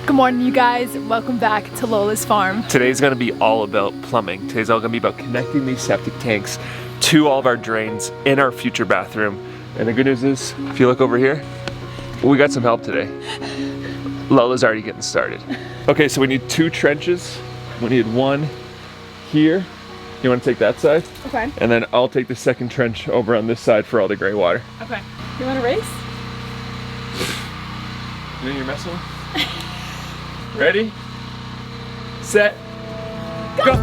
Good morning, you guys. Welcome back to Lola's farm. Today's gonna be all about plumbing. Today's all gonna be about connecting these septic tanks to all of our drains in our future bathroom. And the good news is, if you look over here, we got some help today. Lola's already getting started. Okay, so we need 2 trenches. We need one here. You wanna take that side? Okay. And then I'll take the second trench over on this side for all the gray water. Okay. You wanna race? You know you're messing with? Ready, set, go!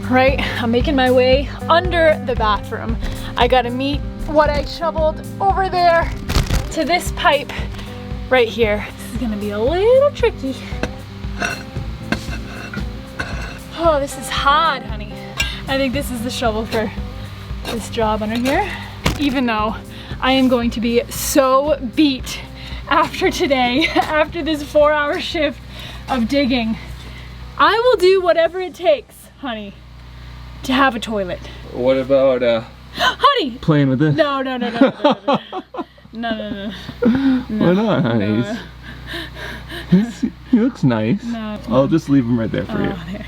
Right, I'm making my way under the bathroom. I gotta meet what I shoveled over there to this pipe right here. This is gonna be a little tricky. Oh, this is hard, honey. I think this is the shovel for this job under here. Even though I am going to be so beat after today, after this 4-hour shift of digging, I will do whatever it takes, honey, to have a toilet. What about, honey! playing with this? No. No. Why not, honey? No. He looks nice. No. I'll just leave him right there for you. There.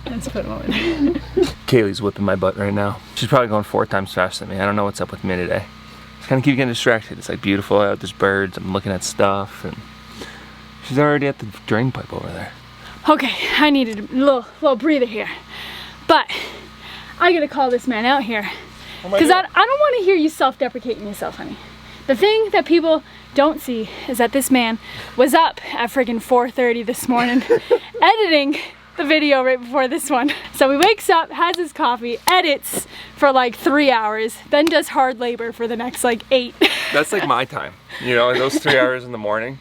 Let's put him over there. Kaylee's whipping my butt right now. She's probably going 4 times faster than me. I don't know what's up with me today. Just kind of keep getting distracted. It's like beautiful out, there's birds, I'm looking at stuff, and she's already at the drain pipe over there. Okay, I needed a little breather here. But I gotta call this man out here. Because I don't want to hear you self-deprecating yourself, honey. The thing that people don't see is that this man was up at friggin' 4:30 this morning editing the video right before this one. So he wakes up, has his coffee, edits for like 3 hours, then does hard labor for the next like 8. That's like my time. You know, in those 3 hours in the morning,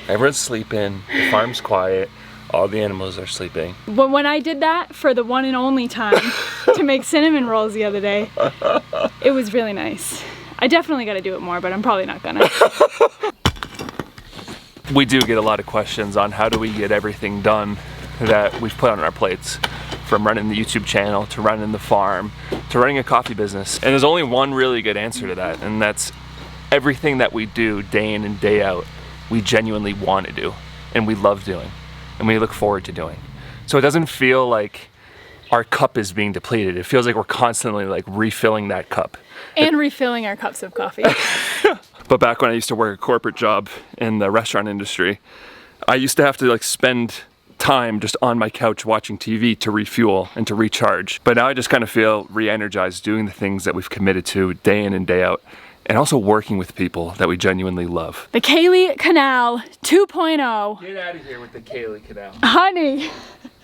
everyone's sleeping, the farm's quiet, all the animals are sleeping. When I did that for the one and only time to make cinnamon rolls the other day, it was really nice. I definitely gotta do it more, but I'm probably not gonna. We do get a lot of questions on how do we get everything done that we've put on our plates, from running the YouTube channel to running the farm to running a coffee business. And there's only one really good answer to that, and that's everything that we do day in and day out, we genuinely want to do and we love doing and we look forward to doing. So it doesn't feel like our cup is being depleted. It feels like we're constantly like refilling that cup. And refilling our cups of coffee. But back when I used to work a corporate job in the restaurant industry, I used to have to like spend time just on my couch watching TV to refuel and to recharge. But now I just kind of feel re-energized doing the things that we've committed to day in and day out, and also working with people that we genuinely love. The Kaylee Canal 2.0. Get out of here with the Kaylee Canal. Honey.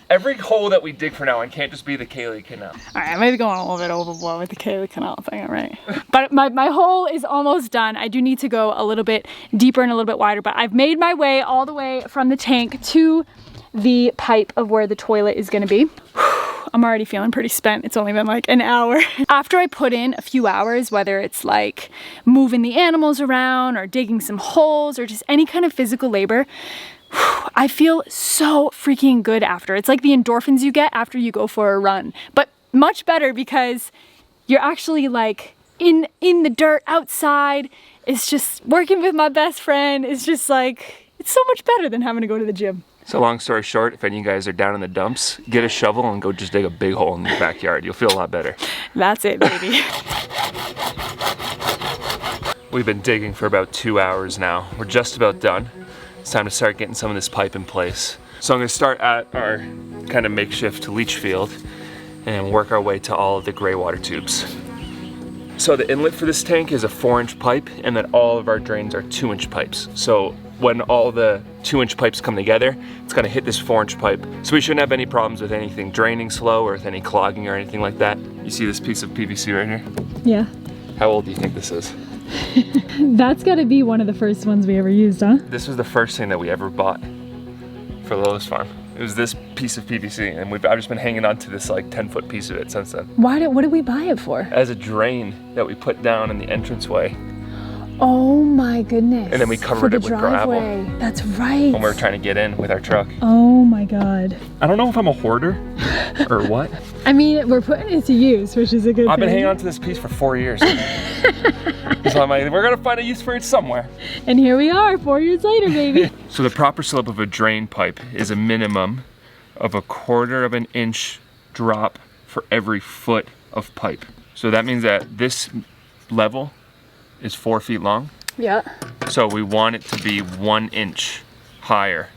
Every hole that we dig for now on can't just be the Kaylee Canal. All right, I may be going a little bit overboard with the Kaylee Canal thing, all right? But my hole is almost done. I do need to go a little bit deeper and a little bit wider, but I've made my way all the way from the tank to the pipe of where the toilet is gonna be. I'm already feeling pretty spent. It's only been like an hour. After I put in a few hours, whether it's like moving the animals around or digging some holes or just any kind of physical labor, I feel so freaking good after. It's like the endorphins you get after you go for a run, but much better because you're actually like in the dirt outside. It's just working with my best friend. It's just like, it's so much better than having to go to the gym. So long story short, if any of you guys are down in the dumps, get a shovel and go just dig a big hole in your backyard. You'll feel a lot better. That's it, baby. We've been digging for about 2 hours now. We're just about done. It's time to start getting some of this pipe in place. So I'm gonna start at our kind of makeshift leach field and work our way to all of the gray water tubes. So the inlet for this tank is a 4-inch pipe, and then all of our drains are 2-inch pipes. So when all the 2-inch pipes come together, it's gonna hit this 4-inch pipe. So we shouldn't have any problems with anything draining slow or with any clogging or anything like that. You see this piece of PVC right here? Yeah. How old do you think this is? That's gotta be one of the first ones we ever used, huh? This was the first thing that we ever bought for Lola's farm. It was this piece of PVC, and I've just been hanging on to this like 10-foot piece of it since then. What did we buy it for? As a drain that we put down in the entranceway. Oh my goodness. And then we covered it with gravel. That's right. When we were trying to get in with our truck. Oh my God. I don't know if I'm a hoarder or what. I mean, we're putting it to use, which is a good thing. I've been hanging on to this piece for 4 years. So I'm like, we're gonna find a use for it somewhere. And here we are, 4 years later, baby. So the proper slope of a drain pipe is a minimum of 1/4 of an inch drop for every foot of pipe. So that means that this level is 4 feet long. Yeah. So we want it to be 1 inch higher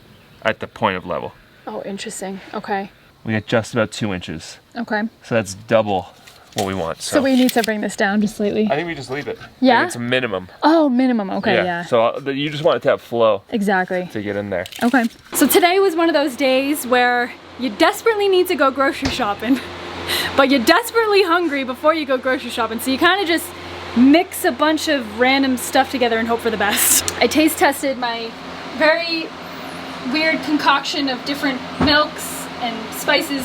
at the point of level. Oh, interesting. Okay. We get just about 2 inches. Okay. So that's double what we want. So we need to bring this down just slightly. I think we just leave it. Yeah? Like it's a minimum. Oh, minimum. Okay, yeah. So you just want it to have flow. Exactly. To get in there. Okay. So today was one of those days where you desperately need to go grocery shopping, but you're desperately hungry before you go grocery shopping. So you kind of just mix a bunch of random stuff together and hope for the best. I taste tested my very weird concoction of different milks and spices,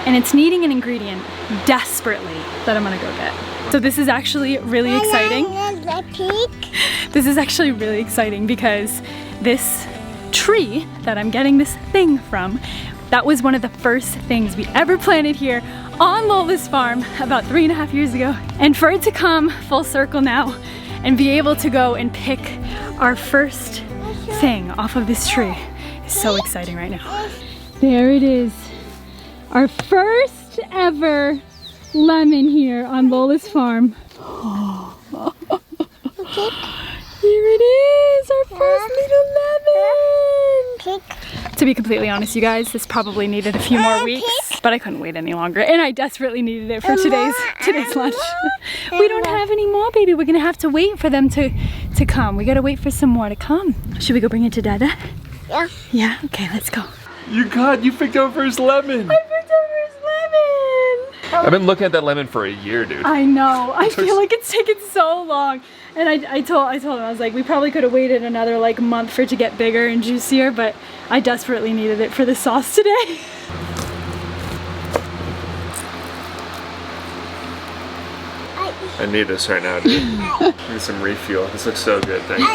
and it's needing an ingredient desperately that I'm gonna go get. So this is actually really exciting. This is actually really exciting because this tree that I'm getting this thing from, that was one of the first things we ever planted here on Lola's farm about 3.5 years ago. And for it to come full circle now and be able to go and pick our first thing off of this tree is so exciting right now. There it is. Our first ever lemon here on Lola's farm. Oh. Here it is, our first little lemon. To be completely honest, you guys, this probably needed a few more weeks, but I couldn't wait any longer, and I desperately needed it for today's lunch. We don't have any more, baby. We're gonna have to wait for them to come. We gotta wait for some more to come. Should we go bring it to Dada? Yeah. Yeah. Okay, let's go. You picked up first lemon. I picked up first lemon. I've been looking at that lemon for a year, dude. I know. I feel like it's taken so long. And I told him, I was like, we probably could have waited another like month for it to get bigger and juicier, but I desperately needed it for the sauce today. I need this right now, dude. I need some refuel. This looks so good, thank you.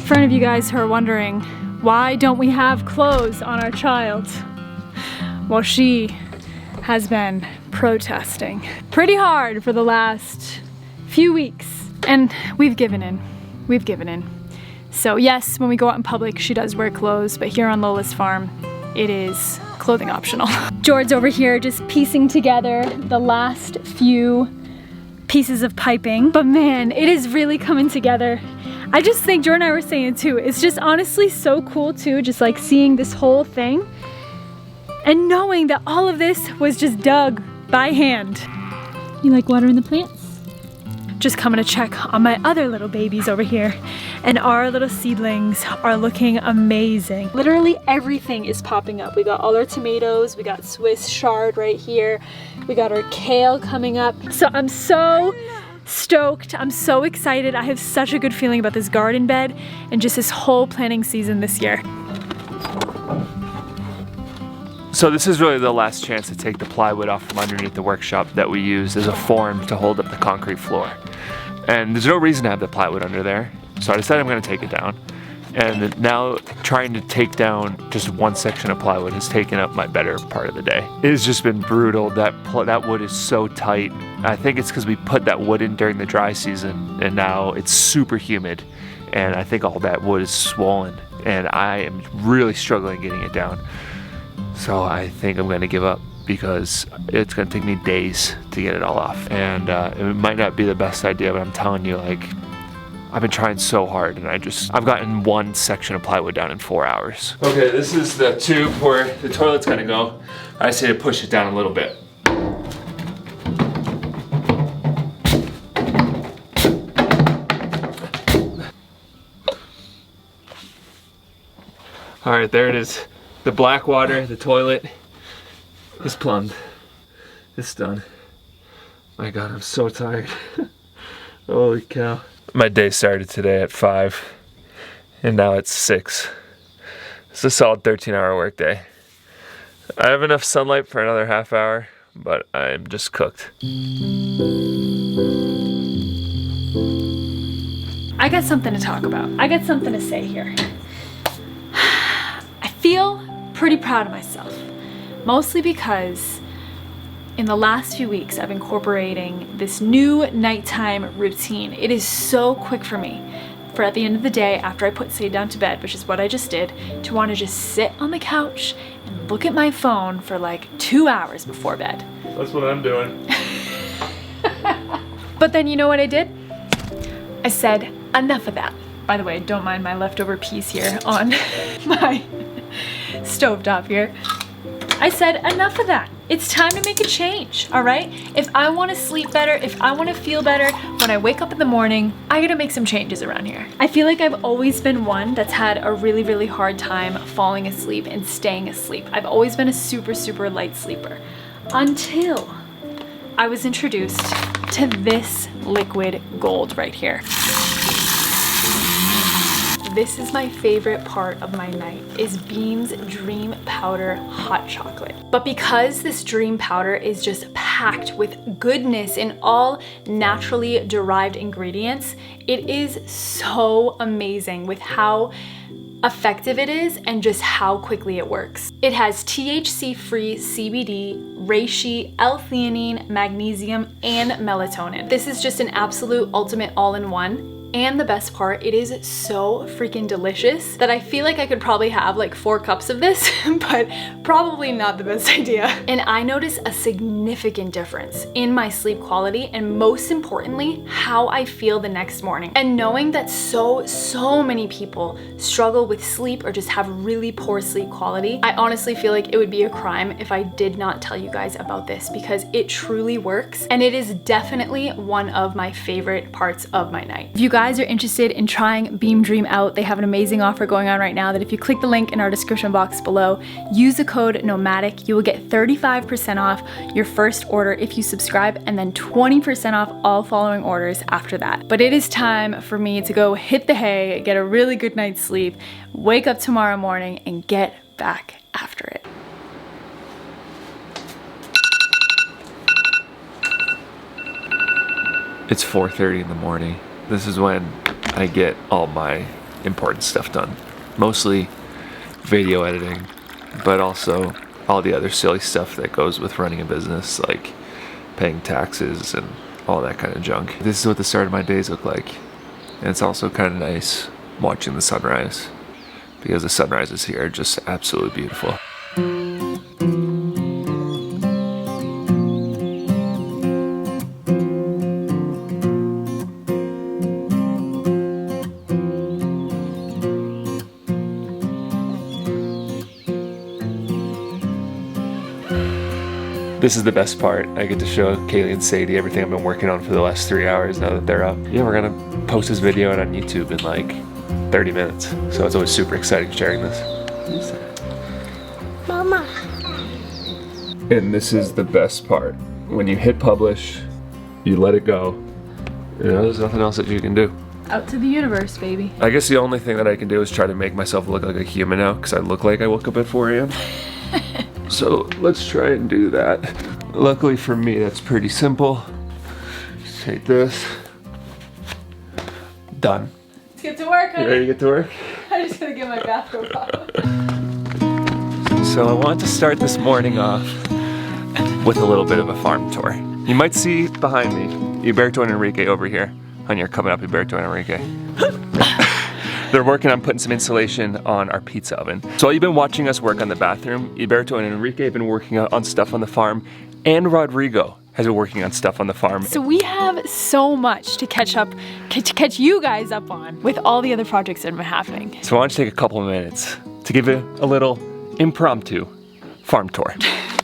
For any of you guys who are wondering, why don't we have clothes on our child? Well, she has been protesting pretty hard for the last few weeks, and we've given in. We've given in. So yes, when we go out in public, she does wear clothes, but here on Lola's farm, it is clothing optional. George's over here just piecing together the last few pieces of piping, but man, it is really coming together. I just think, Jordan and I were saying too, it's just honestly so cool too, just like seeing this whole thing and knowing that all of this was just dug by hand. You like watering the plants? Just coming to check on my other little babies over here, and our little seedlings are looking amazing. Literally everything is popping up. We got all our tomatoes, we got Swiss chard right here, we got our kale coming up. So I'm so stoked, I'm so excited. I have such a good feeling about this garden bed and just this whole planting season this year. So this is really the last chance to take the plywood off from underneath the workshop that we use as a form to hold up the concrete floor. And there's no reason to have the plywood under there, so I decided I'm going to take it down. And now trying to take down just one section of plywood has taken up my better part of the day. It has just been brutal. That wood is so tight. I think it's because we put that wood in during the dry season, and now it's super humid, and I think all that wood is swollen, and I am really struggling getting it down. So I think I'm going to give up because it's going to take me days to get it all off. And it might not be the best idea, but I'm telling you, like, I've been trying so hard, and I've gotten one section of plywood down in 4 hours. Okay, this is the tube where the toilet's going to go. I just need to push it down a little bit. All right, there it is. The black water, the toilet is plumbed. It's done. My God, I'm so tired. Holy cow. My day started today at 5 and now it's 6. It's a solid 13-hour workday. I have enough sunlight for another half hour, but I'm just cooked. I got something to talk about. I got something to say here. I feel pretty proud of myself, mostly because in the last few weeks I've been incorporating this new nighttime routine. It is so quick for me, for at the end of the day, after I put Sadie down to bed, which is what I just did, to want to just sit on the couch and look at my phone for like 2 hours before bed. That's what I'm doing. But then you know what I did? I said, enough of that. By the way, don't mind my leftover piece here on my stovetop here. I said, enough of that. It's time to make a change, all right? If I want to sleep better, if I want to feel better when I wake up in the morning, I gotta make some changes around here. I feel like I've always been one that's had a really, really hard time falling asleep and staying asleep. I've always been a super, super light sleeper until I was introduced to this liquid gold right here. This is my favorite part of my night, is Beam's Dream Powder Hot Chocolate. But because this Dream Powder is just packed with goodness in all naturally derived ingredients, it is so amazing with how effective it is and just how quickly it works. It has THC-free CBD, reishi, L-theanine, magnesium, and melatonin. This is just an absolute ultimate all-in-one. And the best part, it is so freaking delicious that I feel like I could probably have like 4 cups of this, but probably not the best idea. And I notice a significant difference in my sleep quality and most importantly, how I feel the next morning. And knowing that so many people struggle with sleep or just have really poor sleep quality, I honestly feel like it would be a crime if I did not tell you guys about this because it truly works and it is definitely one of my favorite parts of my night. If you guys are interested in trying Beam Dream out, they have an amazing offer going on right now that if you click the link in our description box below, use the code Nomadic, you will get 35% off your first order if you subscribe and then 20% off all following orders after that. But it is time for me to go hit the hay, get a really good night's sleep, wake up tomorrow morning and get back after it. It's 4:30 in the morning. This is when I get all my important stuff done. Mostly video editing, but also all the other silly stuff that goes with running a business, like paying taxes and all that kind of junk. This is what the start of my days look like. And it's also kind of nice watching the sunrise, because the sunrises here are just absolutely beautiful. This is the best part. I get to show Kaylee and Sadie everything I've been working on for the last 3 hours now that they're up. Yeah, we're gonna post this video on YouTube in like 30 minutes. So it's always super exciting sharing this. Mama. And this is the best part. When you hit publish, you let it go. You know, there's nothing else that you can do. Out to the universe, baby. I guess the only thing that I can do is try to make myself look like a human now, because I look like I woke up at 4 a.m. So let's try and do that. Luckily for me, that's pretty simple. Just take this. Done. Let's get to work, honey. You ready to get to work? I just gotta get my bathrobe off. So I want to start this morning off with a little bit of a farm tour. You might see behind me, Iberto and Enrique over here. Honey, you're coming up, Iberto and Enrique. They're working on putting some insulation on our pizza oven. So while you've been watching us work on the bathroom, Iberto and Enrique have been working on stuff on the farm, and Rodrigo has been working on stuff on the farm. So we have so much to catch you guys up on with all the other projects that have been happening. So I want to take a couple of minutes to give you a little impromptu farm tour.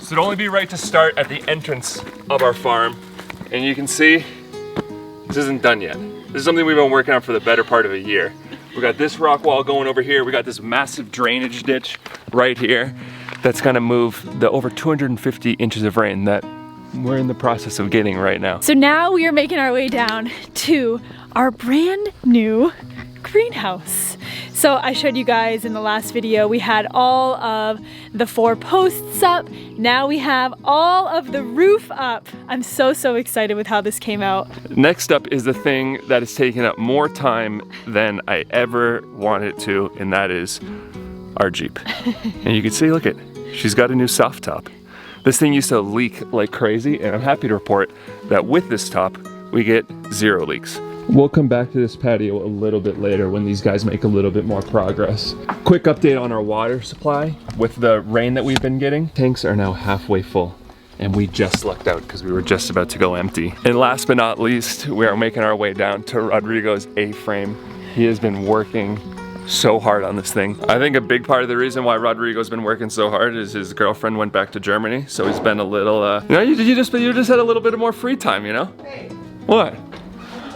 So it'd only be right to start at the entrance of our farm. And you can see, this isn't done yet. This is something we've been working on for the better part of a year. We got this rock wall going over here. We got this massive drainage ditch right here that's gonna move the over 250 inches of rain that we're in the process of getting right now. So now we are making our way down to our brand new greenhouse. So I showed you guys in the last video, we had all of the 4 posts up. Now we have all of the roof up. I'm so excited with how this came out. Next up is the thing that has taken up more time than I ever wanted it to, and that is our Jeep. And you can see, look it, she's got a new soft top. This thing used to leak like crazy, and I'm happy to report that with this top, we get 0 leaks. We'll come back to this patio a little bit later when these guys make a little bit more progress. Quick update on our water supply. With the rain that we've been getting, tanks are now halfway full, and we just lucked out because we were just about to go empty. And last but not least, we are making our way down to Rodrigo's A-frame. He has been working so hard on this thing. I think a big part of the reason why Rodrigo's been working so hard is his girlfriend went back to Germany, so he's been a little, you know, you just had a little bit of more free time, you know? Hey. What?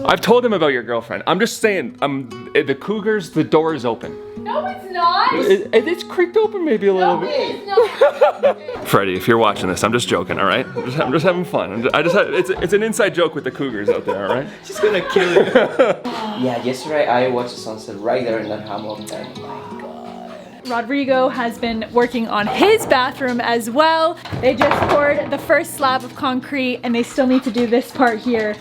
I've told him about your girlfriend. I'm just saying, the Cougars, the door is open. No, it's not. It's creaked open maybe a little bit. It's not. Freddie, if you're watching this, I'm just joking, all right? I'm just having fun. It's an inside joke with the Cougars out there, all right? She's gonna kill you. Yeah, yesterday I watched the sunset right there in that hammock. Rodrigo has been working on his bathroom as well. They just poured the first slab of concrete and they still need to do this part here,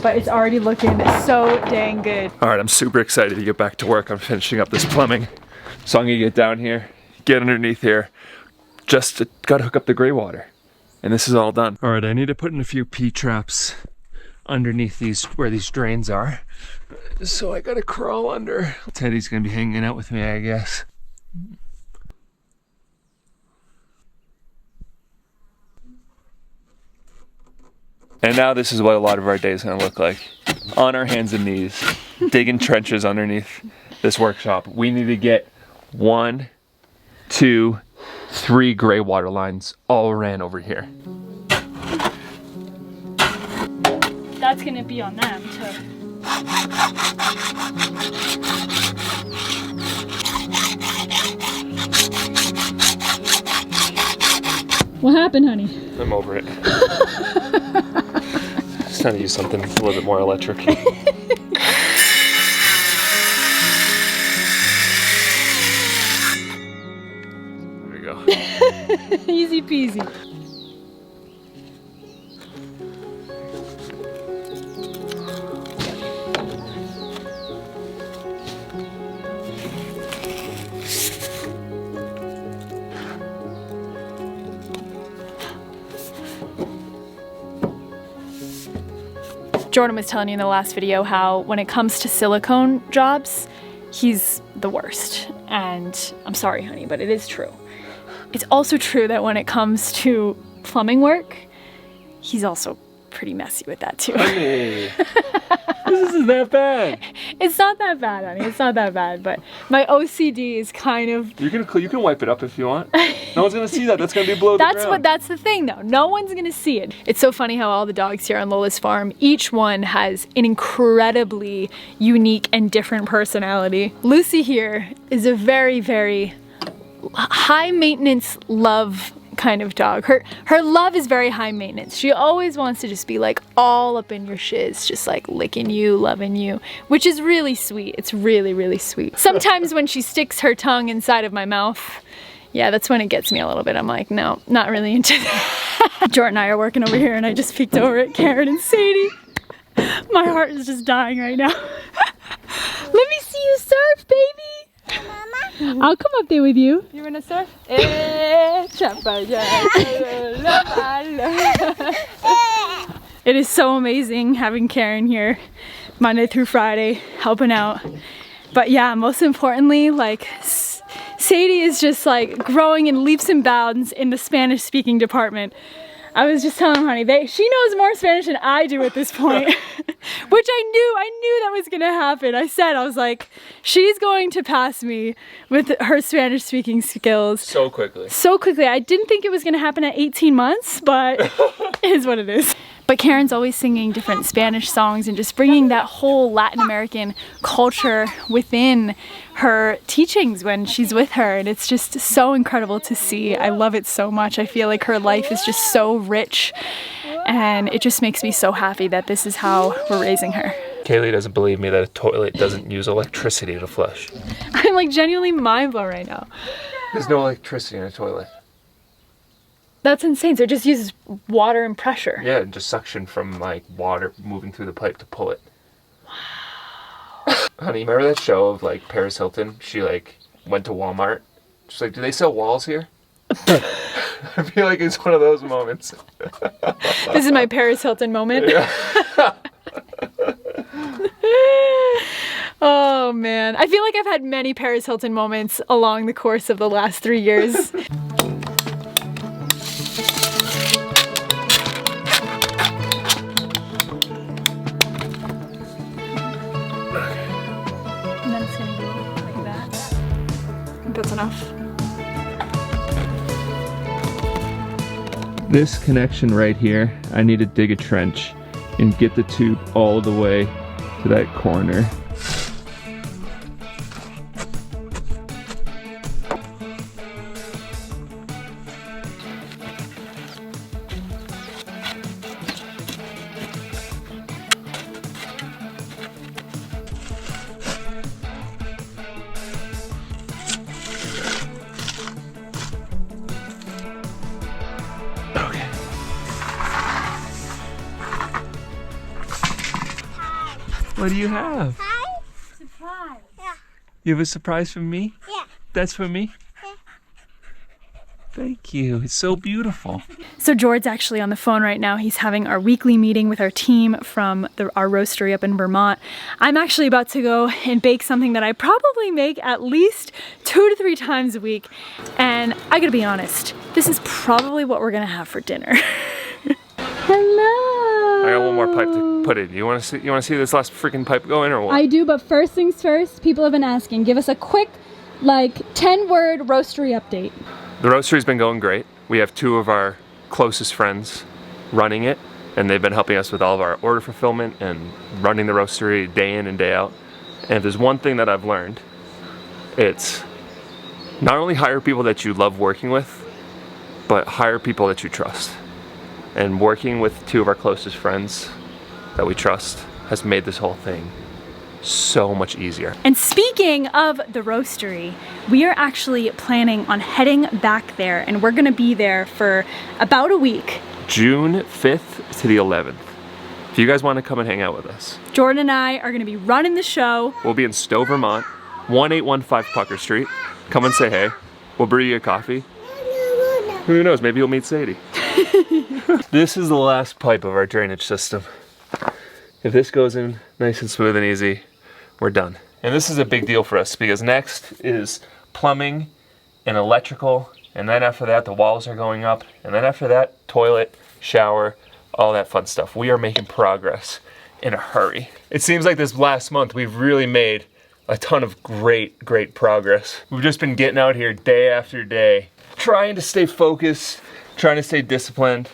but it's already looking so dang good. All right, I'm super excited to get back to work on finishing up this plumbing. So I'm gonna get down here, get underneath here, just gotta hook up the gray water. And this is all done. All right, I need to put in a few P-traps underneath where these drains are. So I gotta crawl under. Teddy's gonna be hanging out with me, I guess. And now this is what a lot of our day is gonna look like. On our hands and knees, digging trenches underneath this workshop. We need to get 1, 2, 3 gray water lines all ran over here. That's gonna be on them too. What happened, honey? I'm over it. It's time to use something a little bit more electric. There we go. Easy peasy. Jordan was telling you in the last video how when it comes to silicone jobs, he's the worst. And I'm sorry, honey, but it is true. It's also true that when it comes to plumbing work, he's also pretty messy with that too. Honey, this isn't that bad. It's not that bad, honey. It's not that bad, but my OCD is kind of... You can wipe it up if you want. No one's gonna see that. That's gonna be below the ground. That's the thing though. No one's gonna see it. It's so funny how all the dogs here on Lola's farm, each one has an incredibly unique and different personality. Lucy here is a very, very high maintenance love kind of dog. Her love is very high maintenance. She always wants to just be like all up in your shiz, just like licking you, loving you, which is really sweet. It's really, really sweet. Sometimes when she sticks her tongue inside of my mouth, yeah, that's when it gets me a little bit. I'm like, no, not really into that. Jordan and I are working over here and I just peeked over at Karen and Sadie. My heart is just dying right now. Let me see you surf, baby. Mama? I'll come up there with you. You wanna surf? It is so amazing having Karen here Monday through Friday helping out. But yeah, most importantly, like Sadie is just like growing in leaps and bounds in the Spanish speaking department. I was just telling her, honey, she knows more Spanish than I do at this point. Which I knew that was gonna happen. I was like, she's going to pass me with her Spanish speaking skills. So quickly. So quickly. I didn't think it was gonna happen at 18 months, but it is what it is. But Karen's always singing different Spanish songs and just bringing that whole Latin American culture within her teachings when she's with her, and it's just so incredible to see. I love it so much. I feel like her life is just so rich, and it just makes me so happy that this is how we're raising her. Kaylee doesn't believe me that a toilet doesn't use electricity to flush. I'm like genuinely mind blown right now. There's no electricity in a toilet. That's insane. So it just uses water and pressure. Yeah, just suction from like water moving through the pipe to pull it. Wow. Honey, remember that show of like Paris Hilton? She like went to Walmart. She's like, do they sell walls here? I feel like it's one of those moments. This is my Paris Hilton moment. Yeah. Oh man, I feel like I've had many Paris Hilton moments along the course of the last 3 years. And then it's gonna go like that. I think that's enough. This connection right here, I need to dig a trench and get the tube all the way to that corner. What do you have? Surprise. Yeah. You have a surprise for me? Yeah. That's for me? Yeah. Thank you. It's so beautiful. So George's actually on the phone right now. He's having our weekly meeting with our team from our roastery up in Vermont. I'm actually about to go and bake something that I probably make at least 2 to 3 times a week. And I gotta be honest, this is probably what we're gonna have for dinner. Hello. I got one more pipe to put in. You want to see this last freaking pipe go in or what? I do, but first things first, people have been asking. Give us a quick, like, 10-word roastery update. The roastery's been going great. We have 2 of our closest friends running it, and they've been helping us with all of our order fulfillment and running the roastery day in and day out. And if there's one thing that I've learned, it's not only hire people that you love working with, but hire people that you trust. And working with 2 of our closest friends that we trust has made this whole thing so much easier. And speaking of the roastery, we are actually planning on heading back there, and we're gonna be there for about a week. June 5th to the 11th. If you guys want to come and hang out with us. Jordan and I are gonna be running the show. We'll be in Stowe, Vermont, 1815 Pucker Street. Come and say hey. We'll brew you a coffee. Who knows, maybe you'll meet Sadie. This is the last pipe of our drainage system. If this goes in nice and smooth and easy, we're done. And this is a big deal for us because next is plumbing and electrical, and then after that the walls are going up, and then after that toilet, shower, all that fun stuff. We are making progress in a hurry. It seems like this last month we've really made a ton of great progress. We've just been getting out here day after day, trying to stay focused, trying to stay disciplined.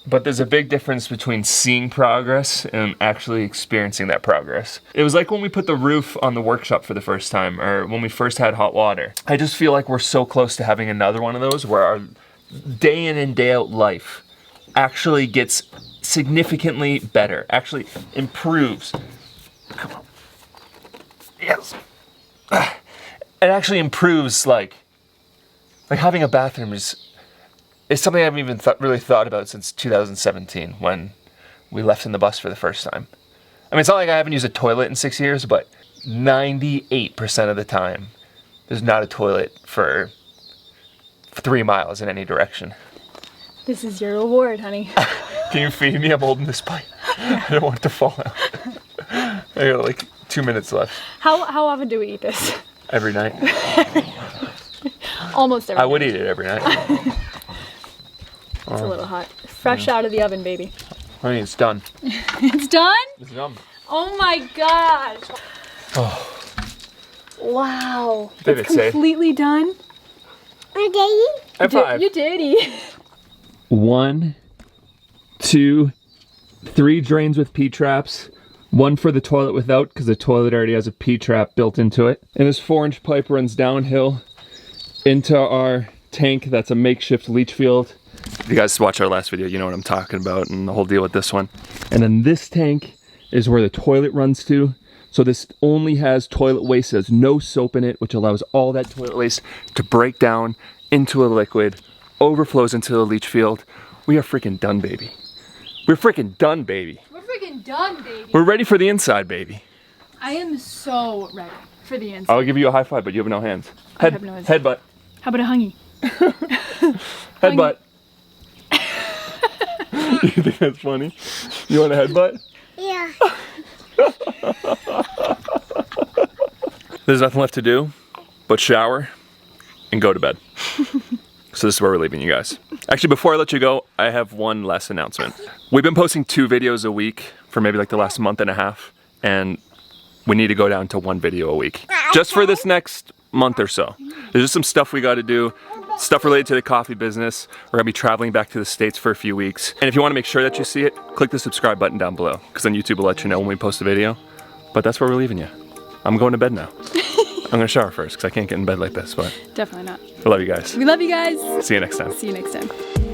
But there's a big difference between seeing progress and actually experiencing that progress. It was like when we put the roof on the workshop for the first time, or when we first had hot water. I just feel like we're so close to having another one of those where our day in and day out life actually gets significantly better, actually improves. Come on. Yes. It actually improves, like having a bathroom is something I haven't even really thought about since 2017 when we left in the bus for the first time. I mean, it's not like I haven't used a toilet in 6 years, but 98% of the time, there's not a toilet for 3 miles in any direction. This is your reward, honey. Can you feed me? I'm holding this pipe. I don't want it to fall out. I got like 2 minutes left. How often do we eat this? Every night. Almost every night. I would eat it every night. It's a little hot. Fresh out of the oven, baby. Honey, it's done. It's done? It's done. Oh my gosh. Oh. Wow. Did it's it say? Completely done? High five. You did eat. 1, 2, 3 drains with P-traps. 1 for the toilet without, because the toilet already has a P-trap built into it. And this 4-inch pipe runs downhill into our tank. That's a makeshift leach field. If you guys watch our last video, you know what I'm talking about and the whole deal with this one. And then this tank is where the toilet runs to. So this only has toilet waste, there's no soap in it, which allows all that toilet waste to break down into a liquid, overflows into the leach field. We are freaking done, baby. We're freaking done, baby. We're freaking done, baby. We're ready for the inside, baby. I am so ready for the inside. I'll give you a high five, but you have no hands. I have no hands. Headbutt. How about a hungy? Headbutt. You think that's funny? You want a headbutt? Yeah. There's nothing left to do but shower and go to bed. So this is where we're leaving you guys. Actually, before I let you go, I have one last announcement. We've been posting 2 videos a week for maybe like the last month and a half, and we need to go down to 1 video a week. Just for this next month or so. There's just some stuff we gotta do, stuff related to the coffee business. We're gonna be traveling back to the States for a few weeks. And if you wanna make sure that you see it, click the subscribe button down below, because then YouTube will let you know when we post a video. But that's where we're leaving you. I'm going to bed now. I'm gonna shower first, because I can't get in bed like this, but Definitely not. I love you guys. We love you guys. See you next time. See you next time.